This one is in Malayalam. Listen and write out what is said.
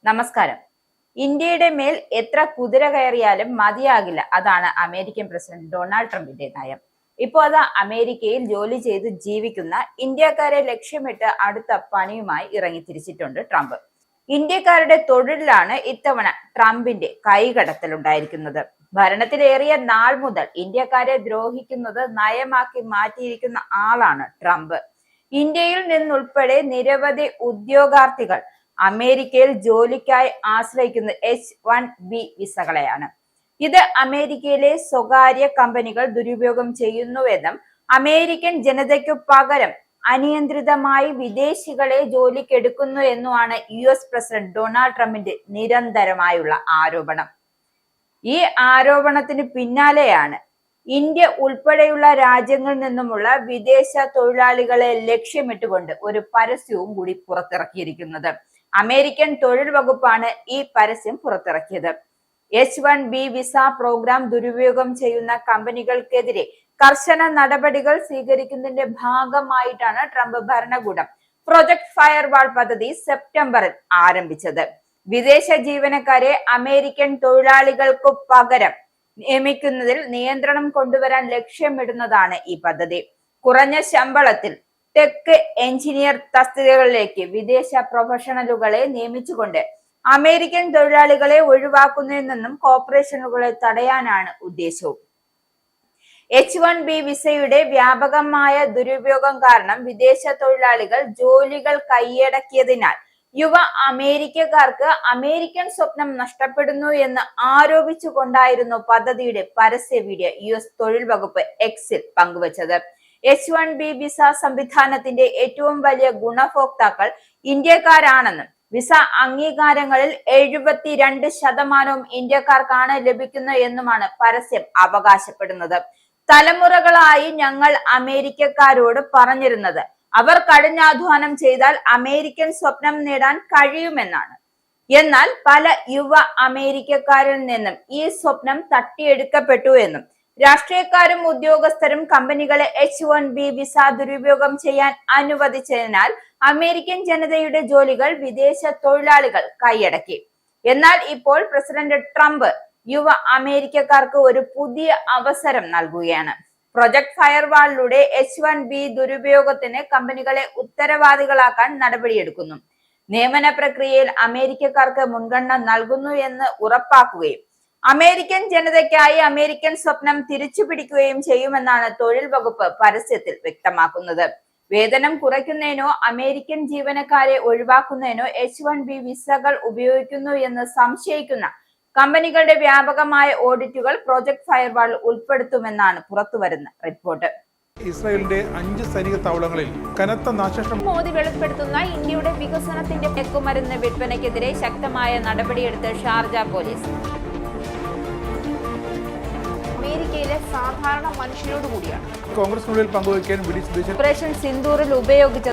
നമസ്കാരം. ഇന്ത്യയുടെ മേൽ എത്ര കുതിര കയറിയാലും മതിയാകില്ല. അതാണ് അമേരിക്കൻ പ്രസിഡന്റ് ഡൊണാൾഡ് ട്രംപിന്റെ നയം. ഇപ്പോൾ അത് അമേരിക്കയിൽ ജോലി ചെയ്ത് ജീവിക്കുന്ന ഇന്ത്യക്കാരെ ലക്ഷ്യമിട്ട് അടുത്ത പണിയുമായി ഇറങ്ങിത്തിരിച്ചിട്ടുണ്ട് ട്രംപ്. ഇന്ത്യക്കാരുടെ തൊഴിലിലാണ് ഇത്തവണ ട്രംപിന്റെ കൈകടത്തലുണ്ടായിരിക്കുന്നത്. ഭരണത്തിലേറിയ നാൾ മുതൽ ഇന്ത്യക്കാരെ ദ്രോഹിക്കുന്നത് നയമാക്കി മാറ്റിയിരിക്കുന്ന ആളാണ് ട്രംപ്. ഇന്ത്യയിൽ നിന്നുൾപ്പെടെ നിരവധി ഉദ്യോഗാർത്ഥികൾ അമേരിക്കയിൽ ജോലിക്കായി ആശ്രയിക്കുന്ന H-1B വിസകളെയാണ്. ഇത് അമേരിക്കയിലെ സ്വകാര്യ കമ്പനികൾ ദുരുപയോഗം ചെയ്യുന്നുവെന്നും അമേരിക്കൻ ജനതയ്ക്കു പകരം അനിയന്ത്രിതമായി വിദേശികളെ ജോലിക്കെടുക്കുന്നു എന്നുമാണ് US പ്രസിഡന്റ് ഡൊണാൾഡ് ട്രംപിന്റെ നിരന്തരമായുള്ള ആരോപണം. ഈ ആരോപണത്തിന് പിന്നാലെയാണ് ഇന്ത്യ ഉൾപ്പെടെയുള്ള രാജ്യങ്ങളിൽ നിന്നുമുള്ള വിദേശ തൊഴിലാളികളെ ലക്ഷ്യമിട്ടുകൊണ്ട് ഒരു പരസ്യവും കൂടി പുറത്തിറക്കിയിരിക്കുന്നത്. അമേരിക്കൻ തൊഴിൽ വകുപ്പാണ് ഈ പരസ്യം പുറത്തിറക്കിയത്. H-1B വിസ പ്രോഗ്രാം ദുരുപയോഗം ചെയ്യുന്ന കമ്പനികൾക്കെതിരെ കർശന നടപടികൾ സ്വീകരിക്കുന്നതിന്റെ ഭാഗമായിട്ടാണ് ട്രംപ് ഭരണകൂടം പ്രൊജക്ട് ഫയർവാൾ പദ്ധതി സെപ്റ്റംബറിൽ ആരംഭിച്ചത്. വിദേശ ജീവനക്കാരെ അമേരിക്കൻ തൊഴിലാളികൾക്കു പകരം നിയമിക്കുന്നതിൽ നിയന്ത്രണം കൊണ്ടുവരാൻ ലക്ഷ്യമിടുന്നതാണ് ഈ പദ്ധതി. കുറഞ്ഞ ശമ്പളത്തിൽ ടെക് എഞ്ചിനീയർ തസ്തികകളിലേക്ക് വിദേശ പ്രൊഫഷണലുകളെ നിയമിച്ചുകൊണ്ട് അമേരിക്കൻ തൊഴിലാളികളെ ഒഴിവാക്കുന്നതിൽ നിന്നും കോർപ്പറേഷനുകളെ തടയാനാണ് ഉദ്ദേശവും. H-1B വിസയുടെ വ്യാപകമായ ദുരുപയോഗം കാരണം വിദേശ തൊഴിലാളികൾ ജോലികൾ കൈയടക്കിയതിനാൽ യുവ അമേരിക്കക്കാർക്ക് അമേരിക്കൻ സ്വപ്നം നഷ്ടപ്പെടുന്നു എന്ന് ആരോപിച്ചുകൊണ്ടായിരുന്നു പദ്ധതിയുടെ പരസ്യ വീഡിയോ US തൊഴിൽ വകുപ്പ് Xൽ പങ്കുവച്ചത്. H-1B വിസ സംവിധാനത്തിന്റെ ഏറ്റവും വലിയ ഗുണഭോക്താക്കൾ ഇന്ത്യക്കാരാണെന്നും വിസ അംഗീകാരങ്ങളിൽ 72% ഇന്ത്യക്കാർക്കാണ് ലഭിക്കുന്നത് എന്നുമാണ് പരസ്യം അവകാശപ്പെടുന്നത്. തലമുറകളായി ഞങ്ങൾ അമേരിക്കക്കാരോട് പറഞ്ഞിരുന്നത് അവർ കഠിനാധ്വാനം ചെയ്താൽ അമേരിക്കൻ സ്വപ്നം നേടാൻ കഴിയുമെന്നാണ്. എന്നാൽ പല യുവ അമേരിക്കക്കാരിൽ നിന്നും ഈ സ്വപ്നം തട്ടിയെടുക്കപ്പെട്ടു എന്നും രാഷ്ട്രീയക്കാരും ഉദ്യോഗസ്ഥരും കമ്പനികളെ H-1B വിസ ദുരുപയോഗം ചെയ്യാൻ അനുവദിച്ചതിനാൽ അമേരിക്കൻ ജനതയുടെ ജോലികൾ വിദേശ തൊഴിലാളികൾ കൈയടക്കി. എന്നാൽ ഇപ്പോൾ പ്രസിഡന്റ് ട്രംപ് യുവ അമേരിക്കക്കാർക്ക് ഒരു പുതിയ അവസരം നൽകുകയാണ്. പ്രൊജക്ട് ഫയർവാളിലൂടെ H-1B ദുരുപയോഗത്തിന് കമ്പനികളെ ഉത്തരവാദികളാക്കാൻ നടപടിയെടുക്കുന്നു. നിയമന പ്രക്രിയയിൽ അമേരിക്കക്കാർക്ക് മുൻഗണന നൽകുന്നു എന്ന് ഉറപ്പാക്കുകയും അമേരിക്കൻ ജനതയ്ക്കായി അമേരിക്കൻ സ്വപ്നം തിരിച്ചുപിടിക്കുകയും ചെയ്യുമെന്നാണ് തൊഴിൽ വകുപ്പ് പരസ്യത്തിൽ വ്യക്തമാക്കുന്നത്. വേതനം കുറയ്ക്കുന്നതിനോ അമേരിക്കൻ ജീവനക്കാരെ ഒഴിവാക്കുന്നതിനോ H-1B വിസകൾ ഉപയോഗിക്കുന്നു എന്ന് സംശയിക്കുന്ന കമ്പനികളുടെ വ്യാപകമായ ഓഡിറ്റുകൾ പ്രൊജക്ട് ഫയർവാൾ ഉൾപ്പെടുത്തുമെന്നാണ് പുറത്തുവരുന്ന റിപ്പോർട്ട്. ഇസ്രായേലിന്റെ 5 സൈനിക താവളങ്ങളിൽ കനത്ത നാശനഷ്ടം. മോദി വെളിപ്പെടുത്തുന്ന ഇന്ത്യയുടെ വികസനത്തിന്റെ മയക്കുമരുന്ന് വിൽപ്പനയ്ക്കെതിരെ ശക്തമായ നടപടിയെടുത്ത് ഷാർജ പോലീസ്. അമേരിക്കയിലെ സാധാരണ മനുഷ്യരോട് കൂടിയാണ് കോൺഗ്രസിനുള്ളിൽ പങ്കുവയ്ക്കാൻ ഓപ്പറേഷൻ സിന്ദൂറിൽ ഉപയോഗിച്ച